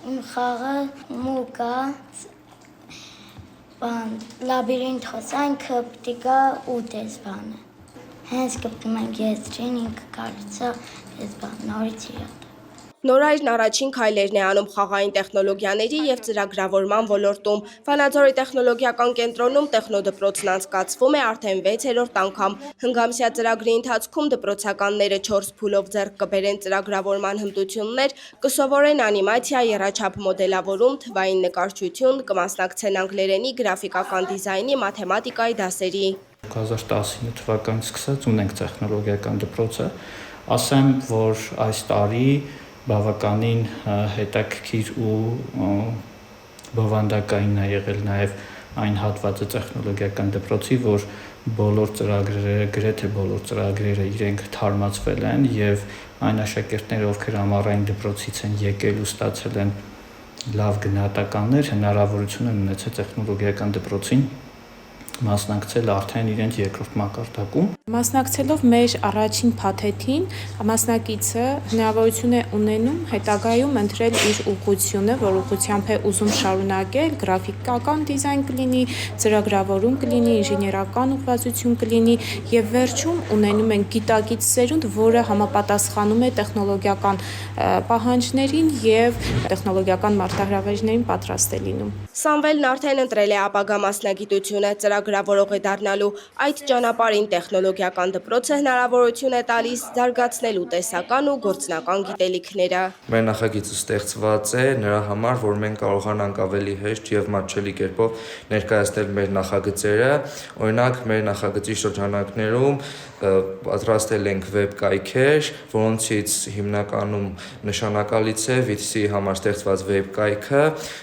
Իմ խաղը մուկա, լաբիրինթ խոսանքը պտիկա ու դեսվանը։ Հենց կպտում ենք եզրին, ինքը կարծա դեսվան, նորից իրատ։ Նորայրն առաջին քայլերն է անում խաղային տեխնոլոգիաների և ծրագրավորման ոլորտում։ Վանաձորի տեխնոլոգիական կենտրոնում տեխնոդպրոցն անցկացվում է արդեն 6-րդ անգամ։ Հնգամսյա ծրագրի ընթացքում դպրոցականները 4 փուլով ձեռք կբերեն ծրագրավորման հմտություններ, կսովորեն անիմացիա, եռաչափ մոդելավորում, թվային նկարչություն, կմասնակցեն անգլերենի, գրաֆիկական դիզայնի, մաթեմատիկայի դասերի։ 2019 թվականից սկսած ունենք տեխնոլոգիական դպրոցը, ասեմ, որ այս տարի բավականին հետաքրքիր ու բովանդակային է եղել նաև այն հատվածը տեխնոլոգիական դպրոցի, որ բոլոր ծրագրերը, գրեթե բոլոր ծրագրերը իրենք թարմացվել են եւ այն աշակերտները, ովքեր ամառային դպրոցից են եկել ու ստացել են լավ գնահատականներ, հնարավորություն են ունեցել տեխնոլոգիական դպրոցին մասնակցել արդեն իրենց երկրորդ մակարդակում։ Մասնակցելով մեր առաջին փաթեթին, մասնակիցը հնարավորություն է ունենում հետագայում ընտրել իր ուղղությունը, որ ուղղությամբ է ուզում շարունակել, գրաֆիկական դիզայն կլինի, ծրագրավորում կլինի, ինժեներական ուղղվածություն կլինի եւ վերջում ունենում են գիտակից սերունդ, որը համապատասխանում է տեխնոլոգիական պահանջներին եւ տեխնոլոգիական մարտահրավերներին պատրաստ է լինում։ Սամվելն արդեն ընտրել է ապագա մասնագիտությունը, ծրագրավորող է դառնալու։ Այդ ճանապարհին տեխնոլոգիական դպրոցը հնարավորություն է տալիս զարգացնելու տեսական ու գործնական գիտելիքները։ Մեր նախագիծը ստեղծված է նրա համար, որ մենք կարողանանք ավելի հեշտ եւ մատչելի կերպով ներկայացնել մեր նախագծերը։ Օրինակ, մեր նախագծի շրջանակներում պատրաստել ենք վեբ կայքեր, որոնցից հիմնականում նշանակալից է Վիթսի համար ստեղծված վեբ կայքը,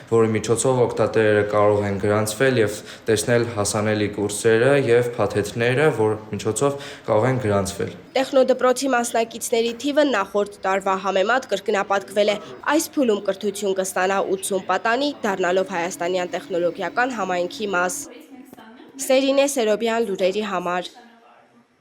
որի միջոցով օգտատերերը կարող են գրանցվել եւ տեսնել հասանելի կուրսերը եւ փաթեթները, որ միջոցով կարող են գրանցվել։ Տեխնոդպրոցի մասնակիցների թիվը նախորդ տարվա համեմատ կրկնապատկվել է։ Այս փուլում կրթություն կստանա 80 պատանի, դառնալով հայաստանյան տեխնոլոգիական համայնքի մաս։ Սերինե Սերոբյան, լուրերի համար։